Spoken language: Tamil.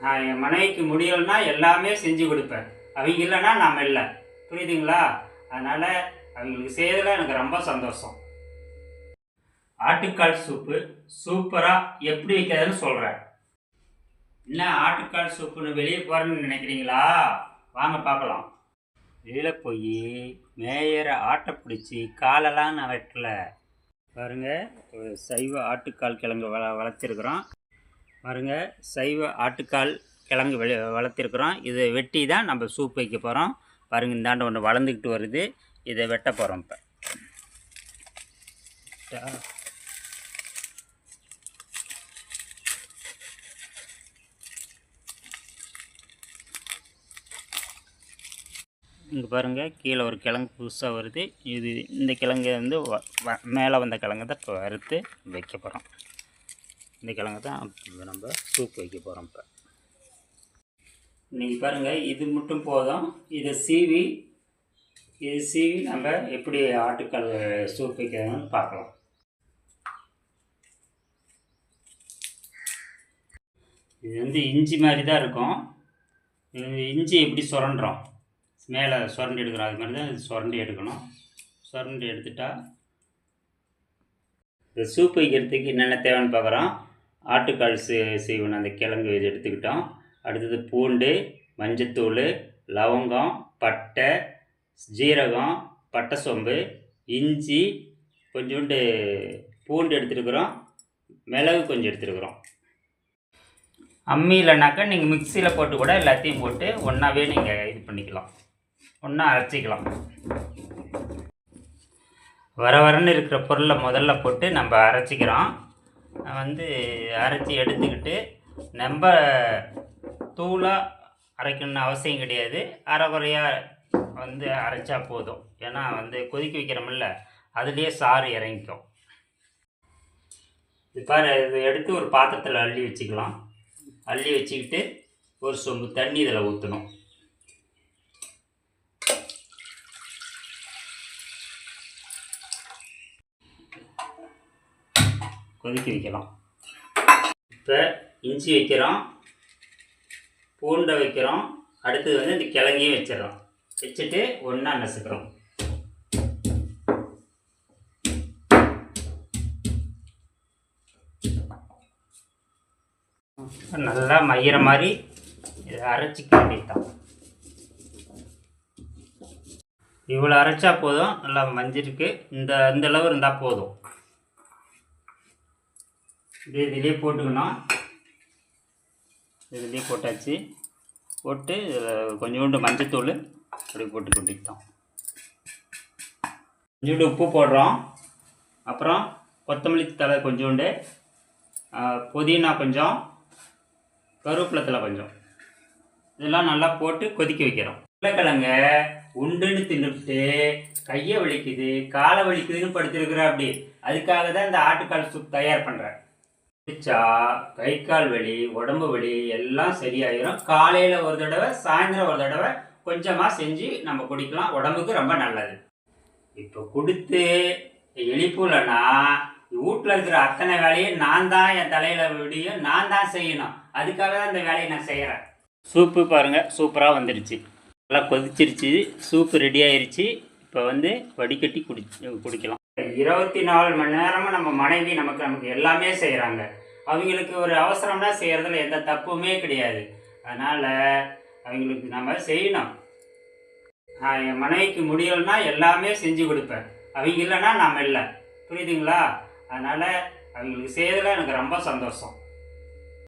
என் மனைவிக்கு முடியலைன்னா எல்லாமே செஞ்சு கொடுப்பேன். அவங்க இல்லைன்னா நாம் இல்லை. புரியுதுங்களா? அதனால் அவங்களுக்கு செய்யறதுல எனக்கு ரொம்ப சந்தோஷம். ஆட்டுக்கால் சூப்பு சூப்பராக எப்படி வைக்கிறதுன்னு சொல்கிறேன். என்ன ஆட்டுக்கால் சூப்புன்னு வெளியே போகிறேன்னு நினைக்கிறீங்களா? வாங்க பார்க்கலாம். வெளியில் போய் மேயற ஆட்டை பிடிச்சி காலெல்லாம் நான் வெட்டலை. பாருங்கள், ஒரு சைவ ஆட்டுக்கால் கிழங்கு வளர்த்துருக்குறோம். பாருங்கள், சைவ ஆட்டுக்கால் கிழங்கு வளர்த்துருக்குறோம். இதை வெட்டி தான் நம்ம சூப் வைக்க போகிறோம். பாருங்கள், இந்தாண்டு ஒன்று வளர்ந்துக்கிட்டு வருது. இதை வெட்ட போகிறோம். இப்போ இங்கே பாருங்கள், கீழே ஒரு கிழங்கு புதுசாக வருது. இந்த கிழங்கு வந்து மேலே வந்த கிழங்கு தான் இப்போ வறுத்து வைக்க போகிறோம். இந்த கிழங்கு தான் நம்ம சூப் வைக்க போகிறோம். இப்போ நீங்கள் பாருங்கள், இது மட்டும் போதும். இதை சீவி நம்ம எப்படி ஆட்டுக்கால் சூப் வைக்கிறதுன்னு பார்க்கலாம். இது வந்து இஞ்சி மாதிரி தான் இருக்கும். இஞ்சி எப்படி சுரண்டுறோம், மேலே சுரண்டி எடுக்கிறோம், அது மாதிரி தான் இது சுரண்டி எடுக்கணும். சுரண்டி எடுத்துட்டா இந்த சூப் வைக்கிறதுக்கு என்னென்ன தேவைன்னு பார்க்குறோம். ஆட்டுக்கால் சீவன அந்த கிழங்கு இது எடுத்துக்கிட்டோம். அடுத்தது பூண்டு, மஞ்சத்தூள், லவங்கம், பட்டை, ஜீரகம், பட்டை சோம்பு, இஞ்சி, கொஞ்சோண்டு பூண்டு எடுத்துருக்குறோம், மிளகு கொஞ்சம் எடுத்துருக்குறோம். அம்மி இல்லைனாக்கா நீங்கள் மிக்சியில் போட்டு கூட எல்லாத்தையும் போட்டு ஒன்றாவே நீங்கள் இது பண்ணிக்கலாம், ஒன்றா அரைச்சிக்கலாம். வரன்னு இருக்கிற பொருளை முதல்ல போட்டு நம்ம அரைச்சிக்கிறோம். அரைச்சி எடுத்துக்கிட்டு நம்ம தூளாக அரைக்கணும்னு அவசியம் கிடையாது. அரைக்குறையாக அரைச்சா போதும். ஏன்னா கொதிக்க வைக்கிறோமில்ல, அதுலேயே சாறு இறங்கிக்கும். இது எடுத்து ஒரு பாத்திரத்தில் அள்ளி வச்சுக்கலாம். அள்ளி வச்சுக்கிட்டு ஒரு சொம்பு தண்ணி இதில் ஊற்றணும். கொதிக்க வைக்கலாம். இப்போ இஞ்சி வைக்கிறோம், பூண்டை வைக்கிறோம், அடுத்தது இந்த கிழங்கையும் வச்சிடறோம். வச்சுட்டு ஒன்றா நசுக்கிறோம். நல்லா மையிற மாதிரி இதை அரைச்சிக்க வேண்டியதுதான். இவ்வளோ அரைச்சா போதும். நல்லா மஞ்சிருக்கு. இந்த அளவு இருந்தால் போதும். இதிலே போட்டுக்கணும். இதிலே போட்டாச்சு. போட்டு கொஞ்சோண்டு மஞ்சத்தூள் அப்படி போட்டு கொட்டிக்கிட்டோம். கொஞ்சோண்டு உப்பு போடுறோம். அப்புறம் கொத்தமல்லி தழை கொஞ்சோண்டு, புதினா கொஞ்சம், கருவேப்பிலை தழை கொஞ்சம், இதெல்லாம் நல்லா போட்டு கொதிக்க வைக்கிறோம். உருளைக்கிழங்க உண்டுன்னு தின்னுட்டு கையை வலிக்குது, காலை வலிக்குதுன்னு படுத்துருக்குற. அப்படி அதுக்காக தான் இந்த ஆட்டுக்கால் சூப் தயார் பண்ணுறேன். குடிச்சா கை கால் வலி, உடம்பு வலி எல்லாம் சரியாயிரும். காலையில் ஒரு தடவை, சாயந்தரம் ஒரு தடவை கொஞ்சமாக செஞ்சு நம்ம குடிக்கலாம். உடம்புக்கு ரொம்ப நல்லது. இப்போ கொடுத்து எழுப்புலன்னா வீட்டில் இருக்கிற அத்தனை வேலையும் நான் தான் என் தலையில் விடியும், நான் தான் செய்யணும். அதுக்காக தான் இந்த வேலையை நான் செய்கிறேன். சூப்பு பாருங்கள், சூப்பராக வந்துடுச்சு. நல்லா கொதிச்சிருச்சு. சூப்பு ரெடி ஆயிடுச்சு. இப்போ வடிகட்டி குடிக்கலாம். 24 மணி நேரமும் நம்ம மனைவி நமக்கு எல்லாமே செய்கிறாங்க. அவங்களுக்கு ஒரு அவசரம்னா செய்கிறதுல எந்த தப்புமே கிடையாது. அதனால் அவங்களுக்கு நம்ம செய்யணும். என் மனைவிக்கு முடியலைன்னா எல்லாமே செஞ்சு கொடுப்பேன். அவங்க இல்லைன்னா நாம் இல்லை. புரியுதுங்களா? அதனால் அவங்களுக்கு செய்யறதுல எனக்கு ரொம்ப சந்தோஷம்.